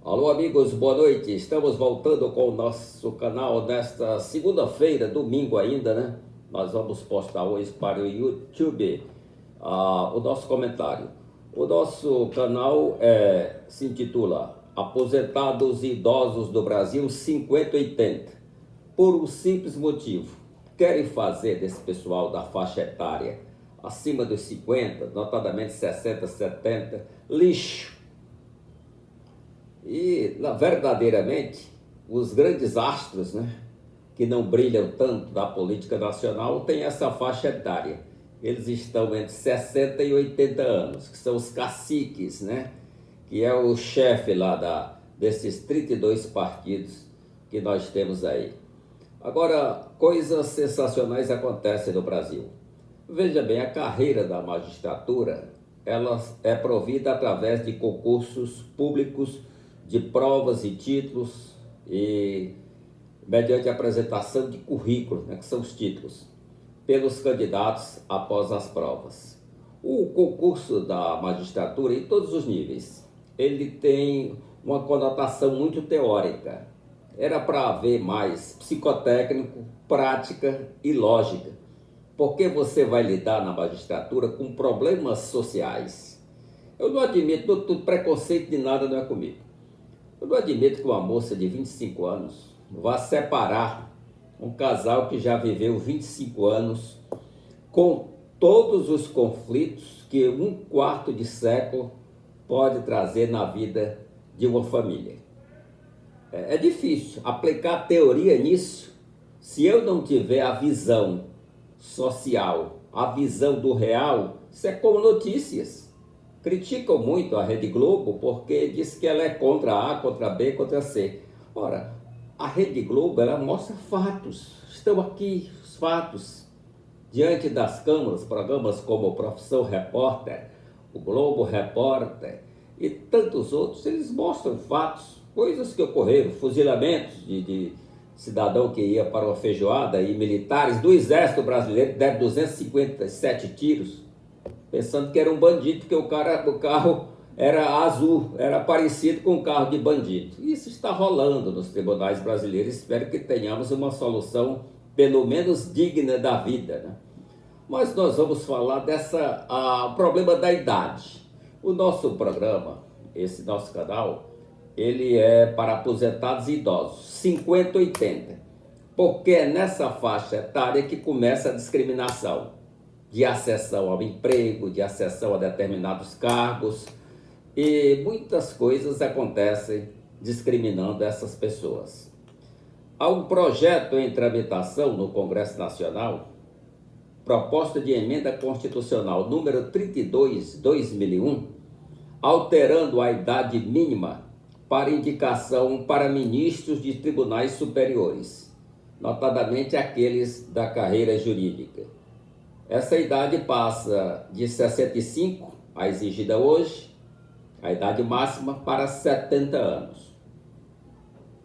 Alô, amigos, boa noite. Estamos voltando com o nosso canal nesta segunda-feira, domingo ainda, né? Nós vamos postar hoje para o YouTube o nosso comentário. O nosso canal se intitula Aposentados e Idosos do Brasil 50-80. Por um simples motivo: querem fazer desse pessoal da faixa etária acima dos 50, notadamente 60, 70, lixo. E, verdadeiramente, os grandes astros, né, que não brilham tanto da política nacional, têm essa faixa etária. Eles estão entre 60 e 80 anos, que são os caciques, né, que é o chefe lá desses 32 partidos que nós temos aí. Agora, coisas sensacionais acontecem no Brasil. Veja bem, a carreira da magistratura, ela é provida através de concursos públicos, de provas e títulos e mediante a apresentação de currículos, né, que são os títulos, pelos candidatos após as provas. O concurso da magistratura, em todos os níveis, ele tem uma conotação muito teórica. Era para haver mais psicotécnico, prática e lógica, porque você vai lidar na magistratura com problemas sociais. Eu não admito, preconceito de nada não é comigo. Eu não admito que uma moça de 25 anos vá separar um casal que já viveu 25 anos com todos os conflitos que um quarto de século pode trazer na vida de uma família. É difícil aplicar teoria nisso se eu não tiver a visão social, a visão do real. Isso é como notícias. Criticam muito a Rede Globo porque diz que ela é contra A, contra B, contra C. Ora, a Rede Globo, ela mostra fatos. Estão aqui os fatos. Diante das câmaras, programas como o Profissão Repórter, o Globo Repórter e tantos outros, eles mostram fatos, coisas que ocorreram, fuzilamentos de cidadão que ia para uma feijoada e militares do Exército Brasileiro deram 257 tiros, pensando que era um bandido, porque o carro era azul, era parecido com um carro de bandido. Isso está rolando nos tribunais brasileiros. Espero que tenhamos uma solução, pelo menos digna da vida, né? Mas nós vamos falar o problema da idade. O nosso programa, esse nosso canal, ele é para aposentados e idosos, 50-80, porque é nessa faixa etária que começa a discriminação de acessão ao emprego, de acessão a determinados cargos, e muitas coisas acontecem discriminando essas pessoas. Há um projeto em tramitação no Congresso Nacional, proposta de emenda constitucional número 32/2001, alterando a idade mínima para indicação para ministros de tribunais superiores, notadamente aqueles da carreira jurídica. Essa idade passa de 65, a exigida hoje, a idade máxima, para 70 anos.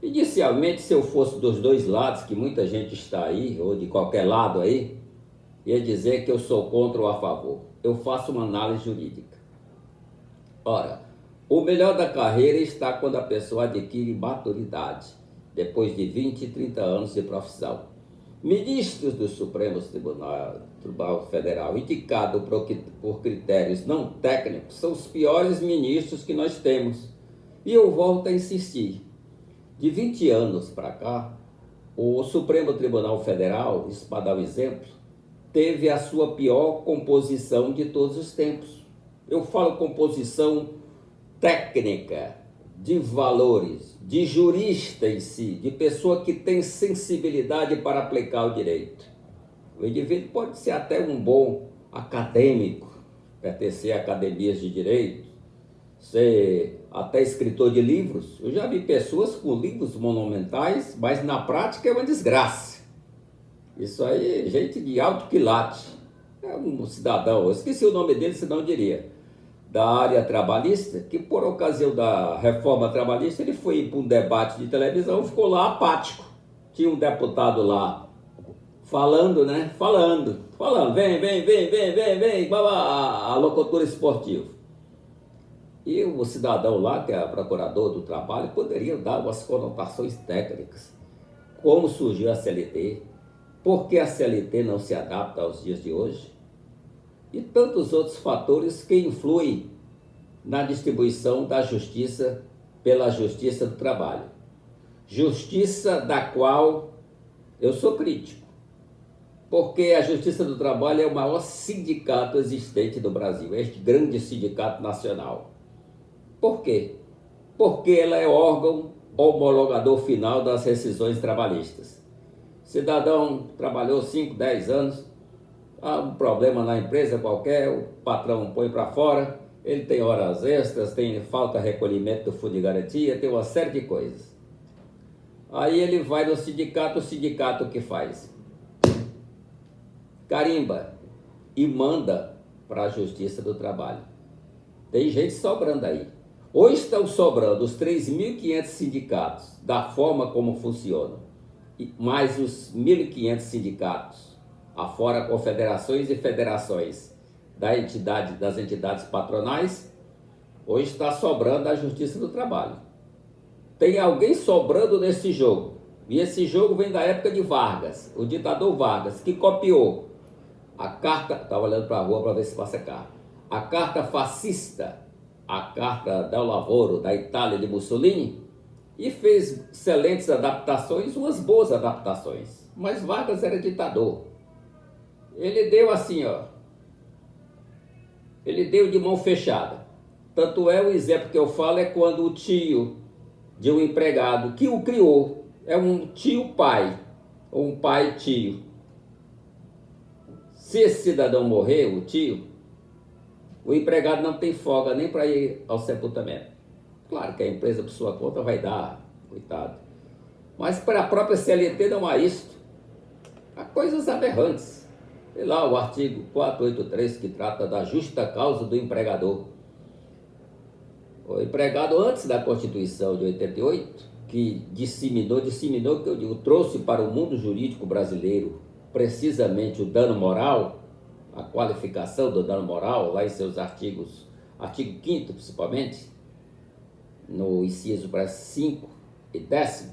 Inicialmente, se eu fosse dos dois lados, que muita gente está aí, ou de qualquer lado aí, ia dizer que eu sou contra ou a favor. Eu faço uma análise jurídica. Ora, o melhor da carreira está quando a pessoa adquire maturidade, depois de 20 e 30 anos de profissão. Ministros do Supremo Tribunal Federal, indicados por critérios não técnicos, são os piores ministros que nós temos. E eu volto a insistir. De 20 anos para cá, o Supremo Tribunal Federal, isso para dar um exemplo, teve a sua pior composição de todos os tempos. Eu falo composição técnica, de valores, de jurista em si, de pessoa que tem sensibilidade para aplicar o direito. O indivíduo pode ser até um bom acadêmico, pertencer a academias de direito, ser até escritor de livros. Eu já vi pessoas com livros monumentais, mas na prática é uma desgraça. Isso aí, gente de alto quilate. É um cidadão, eu esqueci o nome dele, senão eu diria, da área trabalhista, que por ocasião da reforma trabalhista, ele foi para um debate de televisão, ficou lá apático. Tinha um deputado lá falando, né? Falando, vem, a locutora esportiva. E o cidadão lá, que é procurador do trabalho, poderia dar umas conotações técnicas. Como surgiu a CLT? Por que a CLT não se adapta aos dias de hoje? E tantos outros fatores que influem na distribuição da justiça pela Justiça do Trabalho. Justiça da qual eu sou crítico, porque a Justiça do Trabalho é o maior sindicato existente do Brasil, este grande sindicato nacional. Por quê? Porque ela é órgão homologador final das rescisões trabalhistas. Cidadão trabalhou 5, 10 anos, há um problema na empresa qualquer, o patrão põe para fora, ele tem horas extras, falta recolhimento do fundo de garantia, tem uma série de coisas. Aí ele vai no sindicato, o sindicato o que faz? Carimba e manda para a Justiça do Trabalho. Tem gente sobrando aí. Ou estão sobrando os 3.500 sindicatos, da forma como funcionam, mais os 1.500 sindicatos, afora confederações e federações das entidades patronais, ou está sobrando a Justiça do Trabalho. Tem alguém sobrando nesse jogo, e esse jogo vem da época de Vargas, o ditador Vargas, que copiou a carta, estava olhando para a rua para ver se passa carro, a carta fascista, a carta del lavoro da Itália de Mussolini, e fez excelentes adaptações, umas boas adaptações, mas Vargas era ditador. Ele deu assim, ó, ele deu de mão fechada. Tanto é, o exemplo que eu falo é quando o tio de um empregado que o criou, é um tio-pai, ou um pai-tio. Se esse cidadão morrer, o tio, o empregado não tem folga nem para ir ao sepultamento. Claro que a empresa, por sua conta, vai dar, coitado. Mas para a própria CLT não há isto. Há coisas aberrantes. Sei lá, o artigo 483, que trata da justa causa do empregador. O empregado, antes da Constituição de 88, que disseminou, que eu digo, trouxe para o mundo jurídico brasileiro precisamente o dano moral, a qualificação do dano moral, lá em seus artigos, artigo 5º principalmente, no inciso para 5 e 10º,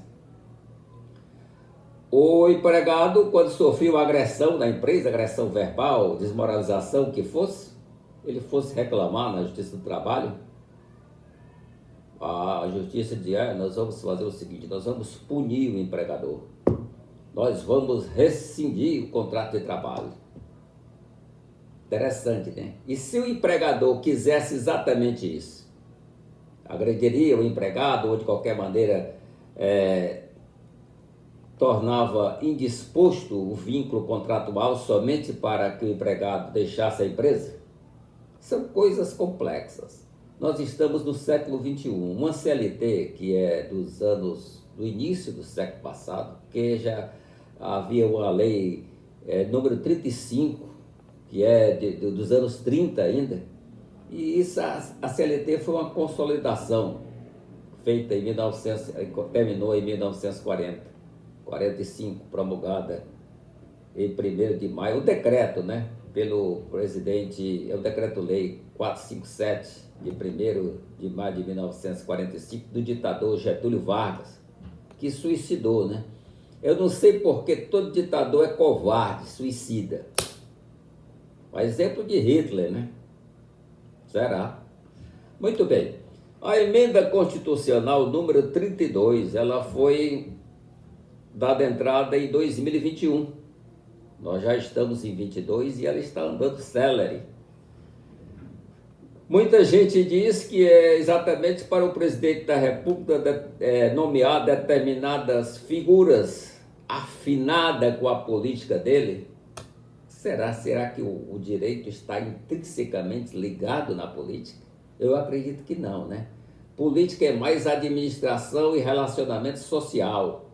o empregado, quando sofreu agressão da empresa, agressão verbal, desmoralização, que fosse, ele fosse reclamar na Justiça do Trabalho, a justiça diz, nós vamos fazer o seguinte, nós vamos punir o empregador, nós vamos rescindir o contrato de trabalho. Interessante, né? E se o empregador quisesse exatamente isso, agrediria o empregado ou de qualquer maneira tornava indisposto o vínculo contratual somente para que o empregado deixasse a empresa? São coisas complexas. Nós estamos no século XXI. Uma CLT que é do início do século passado, que já havia uma lei número 35, que é dos anos 30 ainda, e isso, a CLT foi uma consolidação feita em 1900, terminou em 1940, 45, promulgada em 1º de maio, o decreto, né, pelo presidente, é o decreto-lei 457, de 1º de maio de 1945, do ditador Getúlio Vargas, que suicidou, né? Eu não sei porque todo ditador é covarde, suicida. A exemplo de Hitler, né? Será? Muito bem. A emenda constitucional número 32, ela foi dada entrada em 2021. Nós já estamos em 22 e ela está andando célere. Muita gente diz que é exatamente para o presidente da República nomear determinadas figuras afinadas com a política dele. Será que o direito está intrinsecamente ligado na política? Eu acredito que não, né? Política é mais administração e relacionamento social.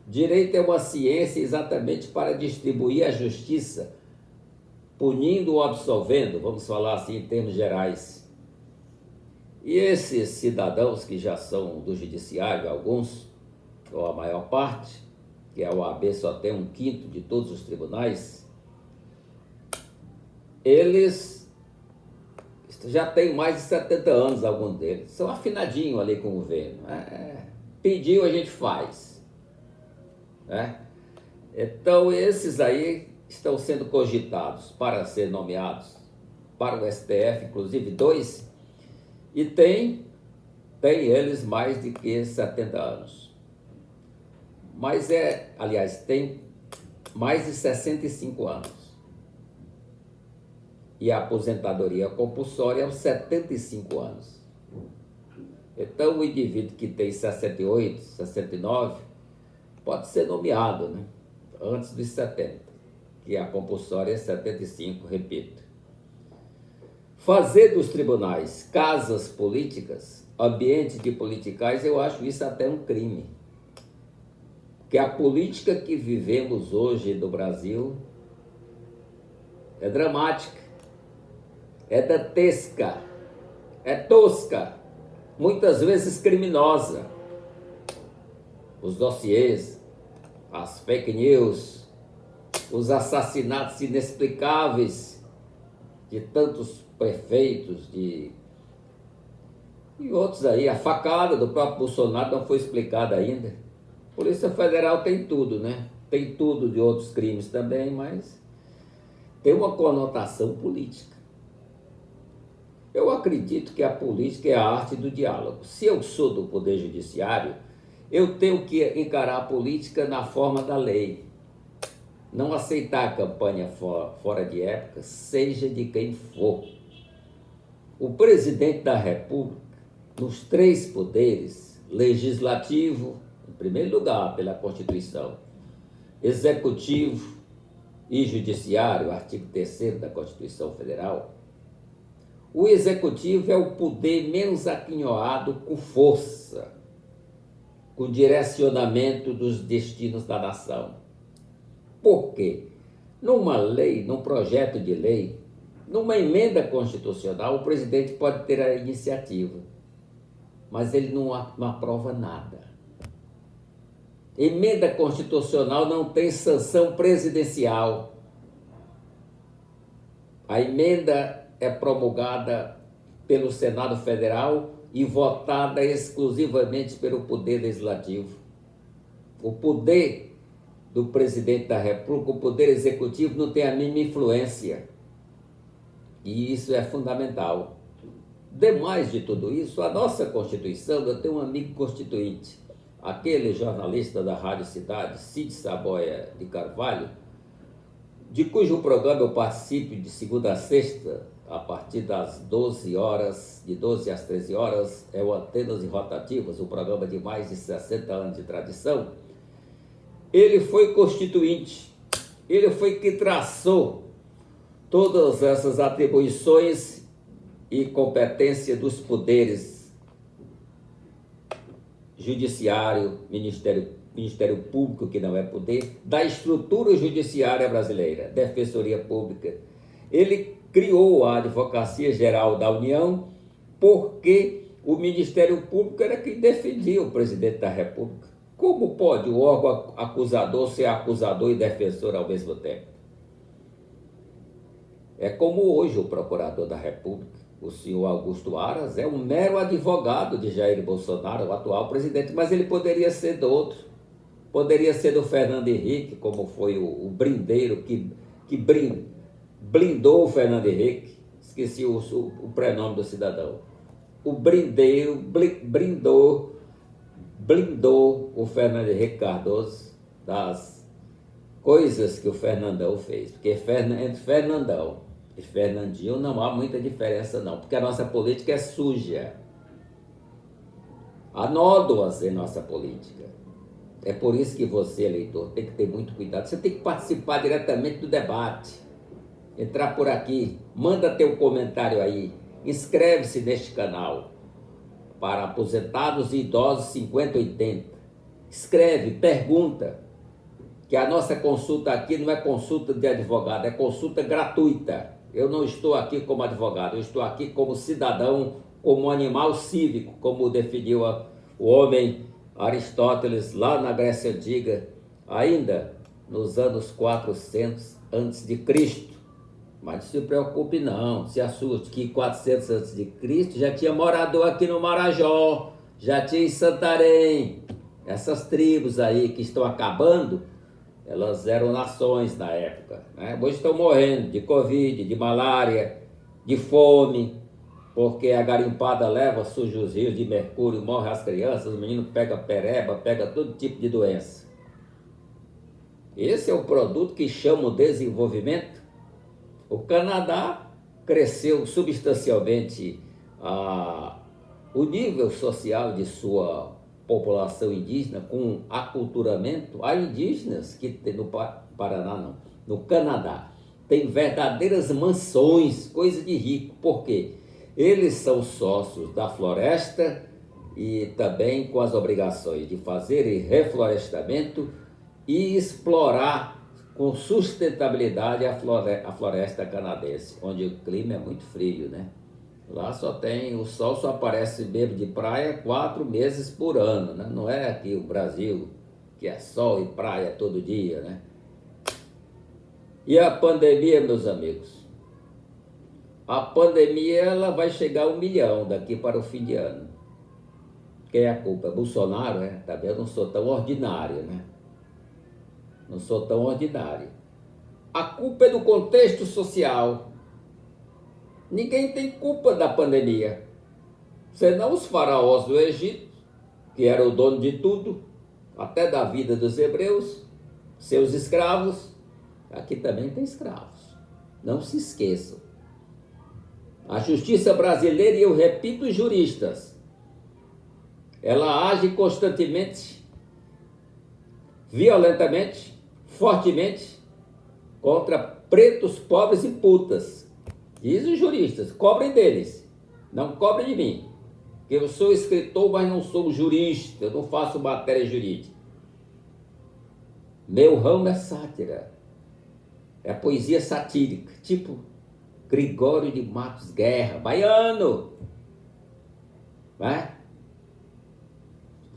Direito é uma ciência exatamente para distribuir a justiça, punindo ou absolvendo, vamos falar assim em termos gerais. E esses cidadãos que já são do judiciário, alguns, ou a maior parte, que a OAB só tem 1/5 de todos os tribunais, eles já tem mais de 70 anos, alguns deles. São afinadinhos ali com o governo. Pediu, a gente faz. Né? Então, esses aí estão sendo cogitados para ser nomeados para o STF, inclusive 2, e tem eles mais de que 70 anos. Mas aliás, tem mais de 65 anos. E a aposentadoria compulsória aos 75 anos. Então, o indivíduo que tem 68, 69, pode ser nomeado, né? Antes dos 70, que a compulsória é 75, repito. Fazer dos tribunais casas políticas, ambiente de politicais, eu acho isso até um crime. Porque a política que vivemos hoje no Brasil é dramática, é dantesca, é tosca, muitas vezes criminosa. Os dossiês, as fake news, os assassinatos inexplicáveis de tantos prefeitos e outros aí. A facada do próprio Bolsonaro não foi explicada ainda. A Polícia Federal tem tudo, né? Tem tudo de outros crimes também, mas tem uma conotação política. Eu acredito que a política é a arte do diálogo. Se eu sou do Poder Judiciário, eu tenho que encarar a política na forma da lei. Não aceitar a campanha fora de época, seja de quem for. O presidente da República, nos 3 poderes, legislativo, em primeiro lugar, pela Constituição, executivo e judiciário, artigo 3º da Constituição Federal, o executivo é o poder menos aquinhoado com força, com direcionamento dos destinos da nação. Por quê? Numa lei, num projeto de lei, numa emenda constitucional, o presidente pode ter a iniciativa, mas ele não aprova nada. Emenda constitucional não tem sanção presidencial. A emenda é promulgada pelo Senado Federal e votada exclusivamente pelo Poder Legislativo. O poder do presidente da República, o poder executivo, não tem a mínima influência. E isso é fundamental. Demais de tudo isso, a nossa Constituição, eu tenho um amigo constituinte, aquele jornalista da Rádio Cidade, Cid Saboia de Carvalho, de cujo programa eu participo de segunda a sexta, a partir das 12 horas, de 12 às 13 horas, é o Antenas e Rotativas, um programa de mais de 60 anos de tradição. Ele foi constituinte, ele foi que traçou todas essas atribuições e competência dos poderes judiciário, Ministério Público, que não é poder, da estrutura judiciária brasileira, Defensoria Pública. Ele criou a Advocacia Geral da União porque o Ministério Público era quem defendia o presidente da República. Como pode o órgão acusador ser acusador e defensor ao mesmo tempo? É como hoje o procurador da República, o senhor Augusto Aras, é um mero advogado de Jair Bolsonaro, o atual presidente, mas ele poderia ser do outro. Poderia ser do Fernando Henrique, como foi o brindeiro que blindou o Fernando Henrique. Esqueci o prenome do cidadão. O brindeiro blindou o Fernando Henrique Cardoso das coisas que o Fernandão fez. Porque entre Fernandão e Fernandinho não há muita diferença não, porque a nossa política é suja. Há nódoas em nossa política. É por isso que você, eleitor, tem que ter muito cuidado. Você tem que participar diretamente do debate. Entrar por aqui, manda teu comentário aí. Inscreve-se neste canal para aposentados e idosos 50-80. Escreve, pergunta. Que a nossa consulta aqui não é consulta de advogado, é consulta gratuita. Eu não estou aqui como advogado, eu estou aqui como cidadão, como animal cívico, como definiu o homem Aristóteles lá na Grécia Antiga, ainda nos anos 400 antes de Cristo. Mas não se preocupe não, se assuste que 400 a.C. já tinha morador aqui no Marajó, já tinha em Santarém. Essas tribos aí que estão acabando, elas eram nações na época, né? Hoje estão morrendo de Covid, de malária, de fome, porque a garimpada leva, suja os rios de mercúrio, morre as crianças, os meninos pegam pereba, pegam todo tipo de doença. Esse é o produto que chama o desenvolvimento. O Canadá cresceu substancialmente o nível social de sua população indígena com aculturamento. Há indígenas que tem no Paraná, não, no Canadá, tem verdadeiras mansões, coisa de rico. Por quê? Eles são sócios da floresta e também com as obrigações de fazer reflorestamento e explorar com sustentabilidade a floresta canadense, onde o clima é muito frio, né? Lá o sol só aparece mesmo de praia 4 meses por ano, né? Não é aqui o Brasil, que é sol e praia todo dia, né? E a pandemia, meus amigos? A pandemia ela vai chegar a 1 milhão daqui para o fim de ano. Quem é a culpa? Bolsonaro, né? Também eu não sou tão ordinário, né? Não sou tão ordinário. A culpa é do contexto social. Ninguém tem culpa da pandemia, senão os faraós do Egito, que eram o dono de tudo, até da vida dos hebreus, seus escravos. Aqui também tem escravos. Não se esqueçam. A justiça brasileira, e eu repito, os juristas, ela age constantemente, violentamente, fortemente, contra pretos, pobres e putas. Diz os juristas, cobrem deles, não cobrem de mim. Porque eu sou escritor, mas não sou jurista, eu não faço matéria jurídica. Meu ramo é sátira, é poesia satírica, tipo Gregório de Matos Guerra, baiano, né?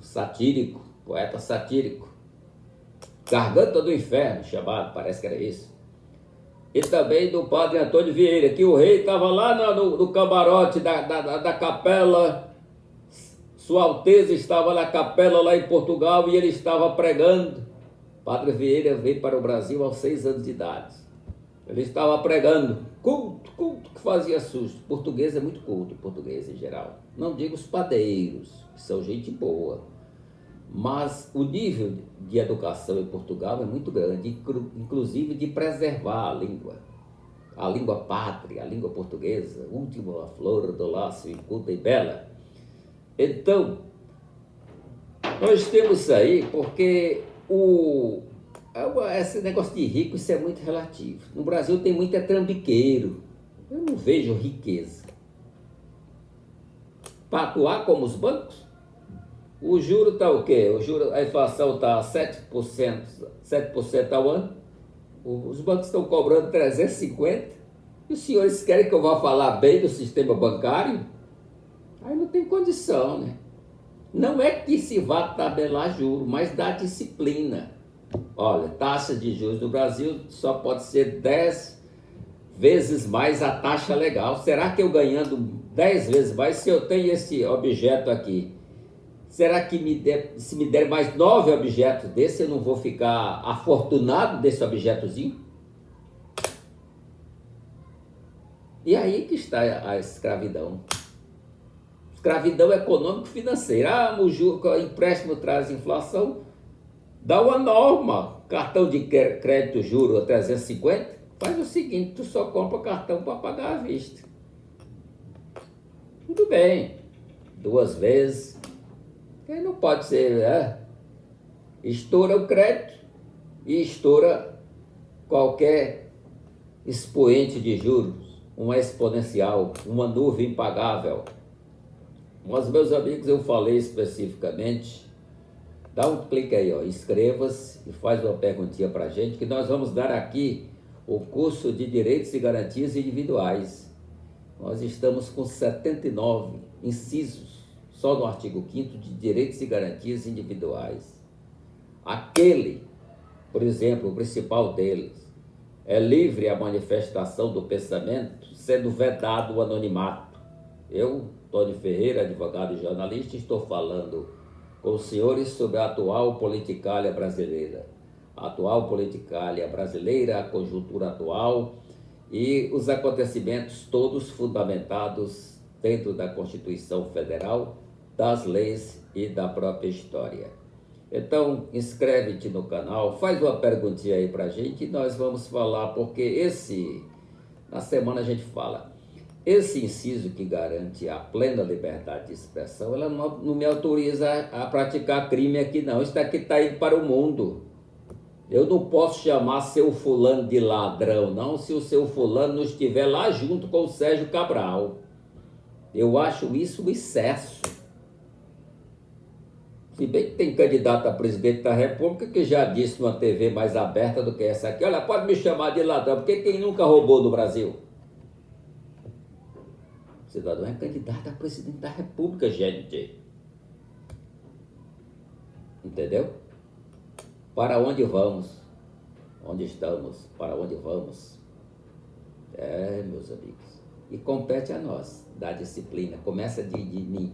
Satírico, poeta satírico. Garganta do Inferno, chamado, parece que era isso. E também do padre Antônio Vieira, que o rei estava lá no camarote da capela, Sua Alteza estava na capela lá em Portugal e ele estava pregando. Padre Vieira veio para o Brasil aos 6 anos de idade. Ele estava pregando, culto que fazia susto. Português é muito culto, português em geral. Não digo os padeiros, que são gente boa. Mas o nível de educação em Portugal é muito grande, inclusive de preservar a língua pátria, a língua portuguesa, última flor do laço, inculta e bela. Então, nós temos aí, porque esse negócio de rico, isso é muito relativo. No Brasil tem muito trambiqueiro, eu não vejo riqueza. Para atuar como os bancos, o juro está o quê? A inflação está 7% ao ano. Os bancos estão cobrando 350. E os senhores querem que eu vá falar bem do sistema bancário? Aí não tem condição, né? Não é que se vá tabelar juro, mas dá disciplina. Olha, taxa de juros no Brasil só pode ser 10 vezes mais a taxa legal. Será que eu ganhando 10 vezes mais, se eu tenho esse objeto aqui, será que se me der mais 9 objetos desse, eu não vou ficar afortunado desse objetozinho? E aí que está a escravidão. Escravidão econômico-financeira. O empréstimo traz inflação. Dá uma norma. Cartão de crédito juro a 350. Faz o seguinte, tu só compra cartão para pagar à vista. Tudo bem. 2 vezes. Porque não pode ser, né? Estoura o crédito e estoura qualquer expoente de juros, uma exponencial, uma nuvem impagável. Mas, meus amigos, eu falei especificamente. Dá um clique aí, ó, inscreva-se e faz uma perguntinha para a gente, que nós vamos dar aqui o curso de Direitos e Garantias Individuais. Nós estamos com 79 incisos, só no artigo 5º de Direitos e Garantias Individuais. Aquele, por exemplo, o principal deles, É livre a manifestação do pensamento, sendo vedado o anonimato. Eu, Tony Ferreira, advogado e jornalista, estou falando com os senhores sobre a atual politicália brasileira. A atual politicália brasileira, a conjuntura atual e os acontecimentos todos fundamentados dentro da Constituição Federal, das leis e da própria história. Então, inscreve-te no canal, faz uma perguntinha aí pra gente e nós vamos falar, porque na semana a gente fala, esse inciso que garante a plena liberdade de expressão, ela não me autoriza a praticar crime aqui não, isso daqui está indo para o mundo. Eu não posso chamar seu fulano de ladrão não, se o seu fulano não estiver lá junto com o Sérgio Cabral. Eu acho isso um excesso. Se bem que tem candidato a presidente da República que já disse numa TV mais aberta do que essa aqui, olha, pode me chamar de ladrão, porque quem nunca roubou no Brasil? O cidadão é candidato a presidente da República, gente. Entendeu? Para onde vamos? Onde estamos? Para onde vamos? Meus amigos. E compete a nós, da disciplina. Começa de mim.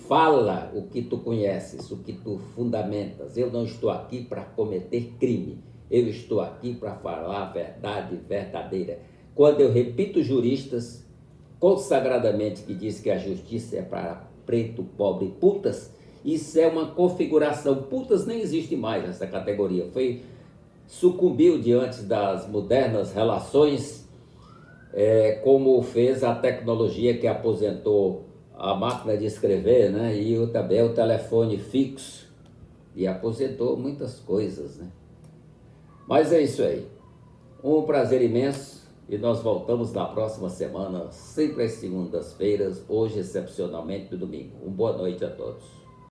Fala o que tu conheces, o que tu fundamentas. Eu não estou aqui para cometer crime. Eu estou aqui para falar a verdade verdadeira. Quando eu repito juristas, consagradamente, que diz que a justiça é para preto, pobre e putas, isso é uma configuração. Putas nem existe mais nessa categoria. Sucumbiu diante das modernas relações, como fez a tecnologia que aposentou a máquina de escrever, né? E também o telefone fixo. E aposentou muitas coisas, né? Mas é isso aí. Um prazer imenso. E nós voltamos na próxima semana, sempre às segundas-feiras, hoje excepcionalmente no domingo. Uma boa noite a todos.